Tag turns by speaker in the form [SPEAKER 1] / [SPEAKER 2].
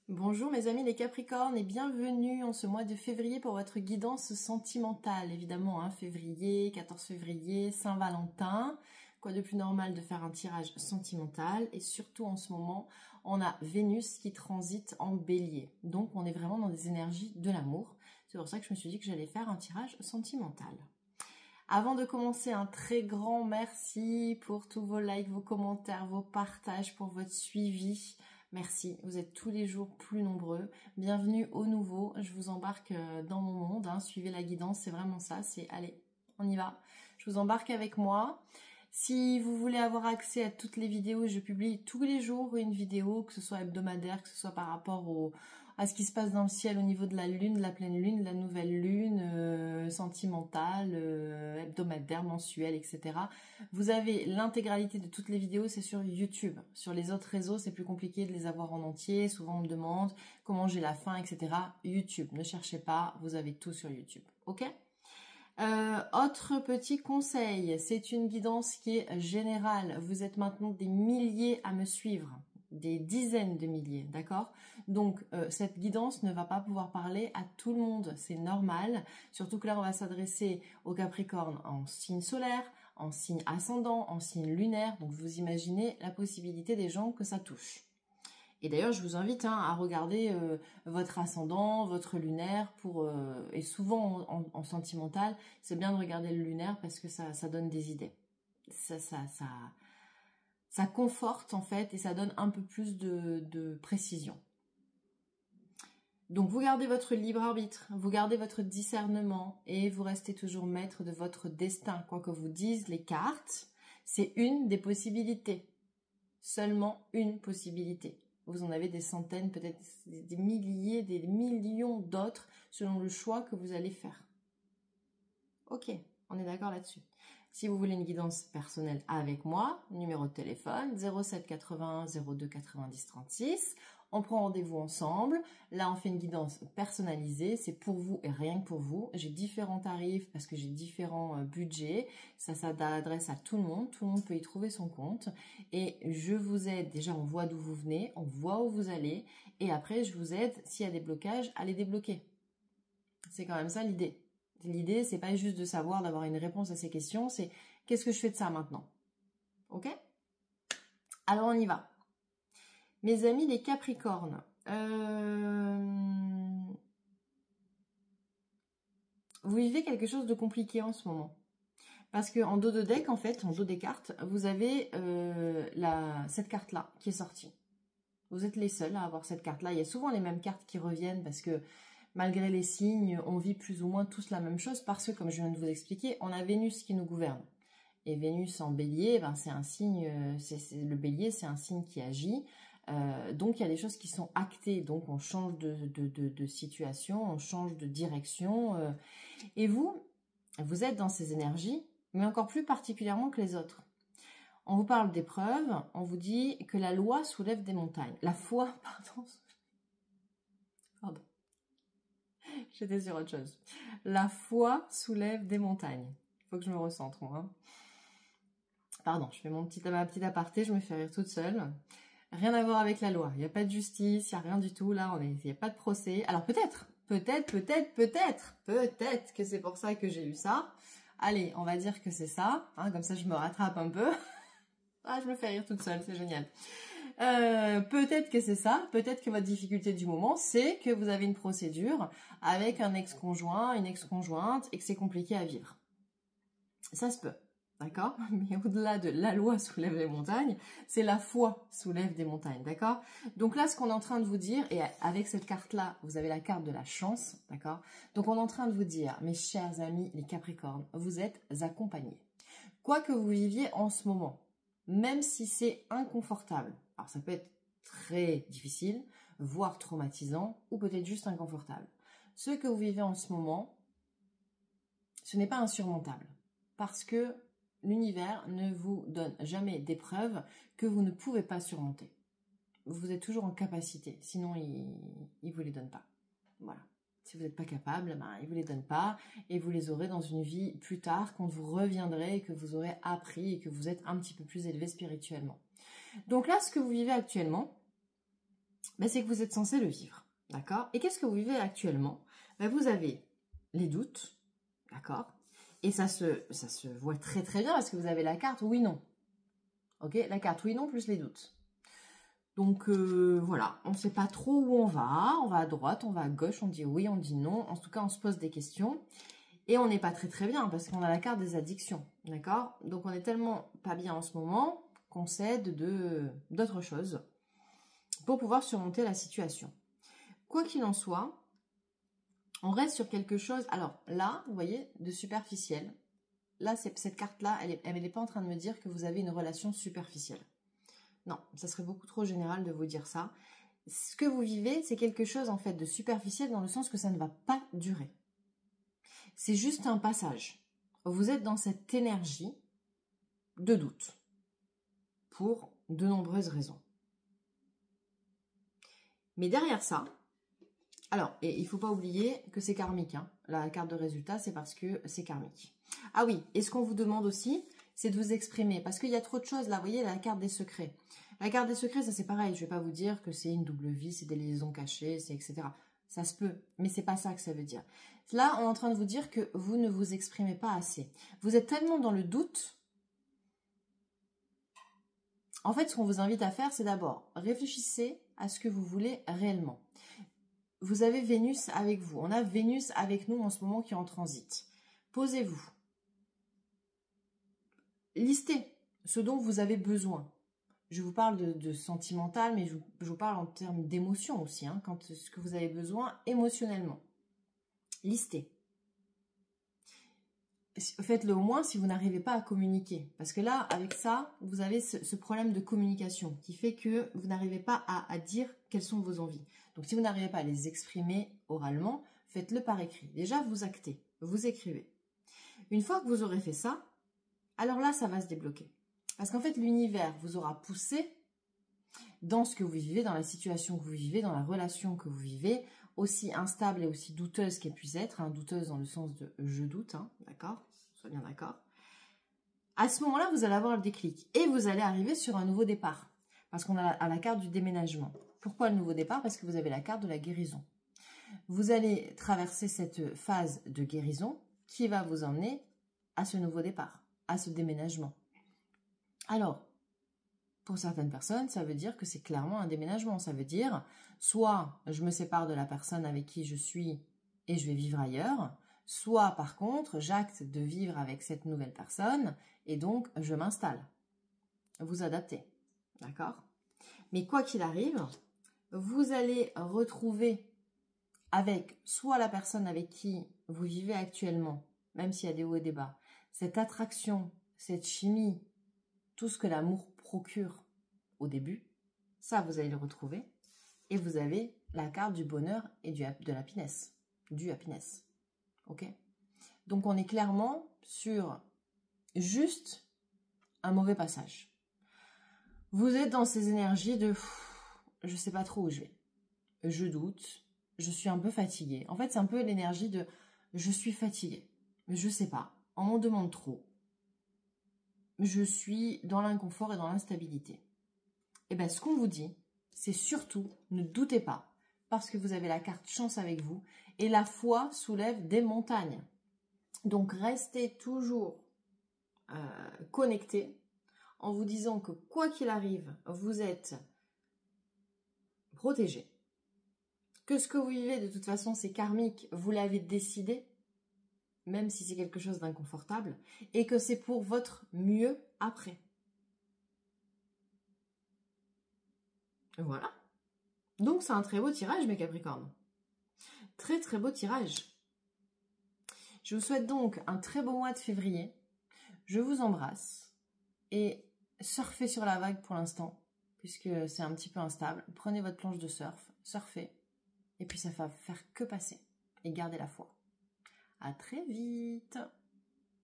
[SPEAKER 1] Bonjour mes amis les Capricornes et bienvenue en ce mois de février pour votre guidance sentimentale. Évidemment, février, 14 février, Saint-Valentin. Quoi de plus normal de faire un tirage sentimental, et surtout en ce moment, on a Vénus qui transite en Bélier. Donc on est vraiment dans des énergies de l'amour. C'est pour ça que je me suis dit que j'allais faire un tirage sentimental. Avant de commencer, un très grand merci pour tous vos likes, vos commentaires, vos partages, pour votre suivi. Merci, vous êtes tous les jours plus nombreux. Bienvenue aux nouveaux, je vous embarque dans mon monde. Suivez la guidance, c'est vraiment ça, c'est allez, on y va. Je vous embarque avec moi. Si vous voulez avoir accès à toutes les vidéos, je publie tous les jours une vidéo, que ce soit hebdomadaire, que ce soit par rapport à ce qui se passe dans le ciel au niveau de la lune, de la pleine lune, de la nouvelle lune, sentimentale, hebdomadaire, mensuelle, etc. Vous avez l'intégralité de toutes les vidéos, c'est sur YouTube. Sur les autres réseaux, c'est plus compliqué de les avoir en entier. Souvent, on me demande comment j'ai la fin, etc. YouTube, ne cherchez pas, vous avez tout sur YouTube. Ok ? Autre petit conseil, c'est une guidance qui est générale. Vous êtes maintenant des milliers à me suivre, des dizaines de milliers, d'accord? Donc cette guidance ne va pas pouvoir parler à tout le monde, c'est normal. Surtout que là, on va s'adresser aux Capricornes en signe solaire, en signe ascendant, en signe lunaire. Donc vous imaginez la possibilité des gens que ça touche. Et d'ailleurs, je vous invite à regarder votre ascendant, votre lunaire, et souvent en sentimental, c'est bien de regarder le lunaire parce que ça donne des idées. Ça conforte en fait et ça donne un peu plus de précision. Donc vous gardez votre libre arbitre, vous gardez votre discernement et vous restez toujours maître de votre destin. Quoi que vous disent les cartes, c'est une des possibilités. Seulement une possibilité. Vous en avez des centaines, peut-être des milliers, des millions d'autres selon le choix que vous allez faire. Ok, on est d'accord là-dessus. Si vous voulez une guidance personnelle avec moi, numéro de téléphone 07 81 02 90 36. On prend rendez-vous ensemble. Là, on fait une guidance personnalisée. C'est pour vous et rien que pour vous. J'ai différents tarifs parce que j'ai différents budgets. Ça s'adresse à tout le monde. Tout le monde peut y trouver son compte. Et je vous aide. Déjà, on voit d'où vous venez. On voit où vous allez. Et après, je vous aide, s'il y a des blocages, à les débloquer. C'est quand même ça l'idée. L'idée, c'est pas juste de savoir, d'avoir une réponse à ces questions. C'est qu'est-ce que je fais de ça maintenant? Ok? Alors, on y va. Mes amis les Capricornes, vous vivez quelque chose de compliqué en ce moment. Parce qu'en dos de deck, en fait, en dos des cartes, vous avez cette carte-là qui est sortie. Vous êtes les seuls à avoir cette carte-là. Il y a souvent les mêmes cartes qui reviennent parce que malgré les signes, on vit plus ou moins tous la même chose parce que, comme je viens de vous expliquer, on a Vénus qui nous gouverne. Et Vénus en bélier, c'est un signe, le bélier, c'est un signe qui agit. Donc il y a des choses qui sont actées, donc on change de situation, on change de direction. Et vous êtes dans ces énergies, mais encore plus particulièrement que les autres. On vous parle d'épreuves, on vous dit que la loi soulève des montagnes. La foi, pardon. J'étais sur autre chose. La foi soulève des montagnes. Il faut que je me recentre, moi. Pardon, je fais ma petite aparté, je me fais rire toute seule. Rien à voir avec la loi. Il n'y a pas de justice, il n'y a rien du tout. Là, il n'y a pas de procès. Alors peut-être que c'est pour ça que j'ai eu ça. Allez, on va dire que c'est ça. Comme ça, je me rattrape un peu. Je me fais rire toute seule, c'est génial. Peut-être que c'est ça. Peut-être que votre difficulté du moment, c'est que vous avez une procédure avec un ex-conjoint, une ex-conjointe, et que c'est compliqué à vivre. Ça se peut. D'accord? Mais au-delà de la loi soulève les montagnes, c'est la foi soulève des montagnes, d'accord? Donc là, ce qu'on est en train de vous dire, et avec cette carte-là, vous avez la carte de la chance, d'accord? Donc on est en train de vous dire, mes chers amis les Capricornes, vous êtes accompagnés. Quoi que vous viviez en ce moment, même si c'est inconfortable, alors ça peut être très difficile, voire traumatisant, ou peut-être juste inconfortable. Ce que vous vivez en ce moment, ce n'est pas insurmontable, parce que l'univers ne vous donne jamais d'épreuves que vous ne pouvez pas surmonter. Vous êtes toujours en capacité, sinon il vous les donne pas. Voilà. Si vous n'êtes pas capable, il vous les donne pas et vous les aurez dans une vie plus tard quand vous reviendrez et que vous aurez appris et que vous êtes un petit peu plus élevé spirituellement. Donc là, ce que vous vivez actuellement, ben, c'est que vous êtes censé le vivre. D'accord? Et qu'est-ce que vous vivez actuellement? Ben, vous avez les doutes. D'accord? Et ça se voit très très bien parce que vous avez la carte oui-non. Ok? La carte oui-non plus les doutes. Donc voilà, on ne sait pas trop où on va à droite, on va à gauche, on dit oui, on dit non, en tout cas on se pose des questions, et on n'est pas très très bien, parce qu'on a la carte des addictions, d'accord? Donc on est tellement pas bien en ce moment, qu'on s'aide d'autres choses, pour pouvoir surmonter la situation. Quoi qu'il en soit, on reste sur quelque chose, alors là, vous voyez, de superficiel. Là, cette carte-là, elle n'est pas en train de me dire que vous avez une relation superficielle. Non, ça serait beaucoup trop général de vous dire ça. Ce que vous vivez, c'est quelque chose en fait de superficiel dans le sens que ça ne va pas durer. C'est juste un passage. Vous êtes dans cette énergie de doute pour de nombreuses raisons. Mais derrière ça, alors, et il ne faut pas oublier que c'est karmique. Hein. La carte de résultat, c'est parce que c'est karmique. Ah oui, et ce qu'on vous demande aussi, c'est de vous exprimer. Parce qu'il y a trop de choses là, vous voyez, la carte des secrets. La carte des secrets, ça c'est pareil. Je ne vais pas vous dire que c'est une double vie, c'est des liaisons cachées, c'est etc. Ça se peut, mais c'est pas ça que ça veut dire. Là, on est en train de vous dire que vous ne vous exprimez pas assez. Vous êtes tellement dans le doute. En fait, ce qu'on vous invite à faire, c'est d'abord réfléchissez à ce que vous voulez réellement. Vous avez Vénus avec vous. On a Vénus avec nous en ce moment qui est en transit. Posez-vous. Listez ce dont vous avez besoin. Je vous parle de sentimental, mais je vous parle en termes d'émotion aussi, hein, quand ce que vous avez besoin émotionnellement. Listez. Faites-le au moins si vous n'arrivez pas à communiquer. Parce que là, avec ça, vous avez ce problème de communication qui fait que vous n'arrivez pas à dire quelles sont vos envies. Donc, si vous n'arrivez pas à les exprimer oralement, faites-le par écrit. Déjà, vous actez, vous écrivez. Une fois que vous aurez fait ça, alors là, ça va se débloquer. Parce qu'en fait, l'univers vous aura poussé dans ce que vous vivez, dans la situation que vous vivez, dans la relation que vous vivez, aussi instable et aussi douteuse qu'elle puisse être, hein, douteuse dans le sens de « je doute hein, », d'accord, sois bien d'accord. À ce moment-là, vous allez avoir le déclic et vous allez arriver sur un nouveau départ. Parce qu'on a la carte du déménagement. Pourquoi le nouveau départ? Parce que vous avez la carte de la guérison. Vous allez traverser cette phase de guérison qui va vous emmener à ce nouveau départ, à ce déménagement. Alors, pour certaines personnes, ça veut dire que c'est clairement un déménagement. Ça veut dire, soit je me sépare de la personne avec qui je suis et je vais vivre ailleurs, soit par contre, j'acte de vivre avec cette nouvelle personne et donc je m'installe. Vous adaptez, d'accord? Mais quoi qu'il arrive, vous allez retrouver avec soit la personne avec qui vous vivez actuellement, même s'il y a des hauts et des bas, cette attraction, cette chimie, tout ce que l'amour procure au début, ça vous allez le retrouver. Et vous avez la carte du bonheur et de l'happiness, du happiness. Ok? Donc on est clairement sur juste un mauvais passage. Vous êtes dans ces énergies de je sais pas trop où je vais. Je doute, je suis un peu fatiguée. En fait, c'est un peu l'énergie de je suis fatiguée, je sais pas, on m'en demande trop. Je suis dans l'inconfort et dans l'instabilité. Et bien, ce qu'on vous dit, c'est surtout, ne doutez pas, parce que vous avez la carte chance avec vous, et la foi soulève des montagnes. Donc, restez toujours connectés, en vous disant que quoi qu'il arrive, vous êtes protégé, que ce que vous vivez, de toute façon, c'est karmique, vous l'avez décidé, même si c'est quelque chose d'inconfortable, et que c'est pour votre mieux après. Voilà. Donc, c'est un très beau tirage, mes Capricornes. Très, très beau tirage. Je vous souhaite donc un très beau mois de février. Je vous embrasse. Et surfez sur la vague pour l'instant, puisque c'est un petit peu instable. Prenez votre planche de surf, surfez. Et puis, ça va faire que passer. Et gardez la foi. À très vite.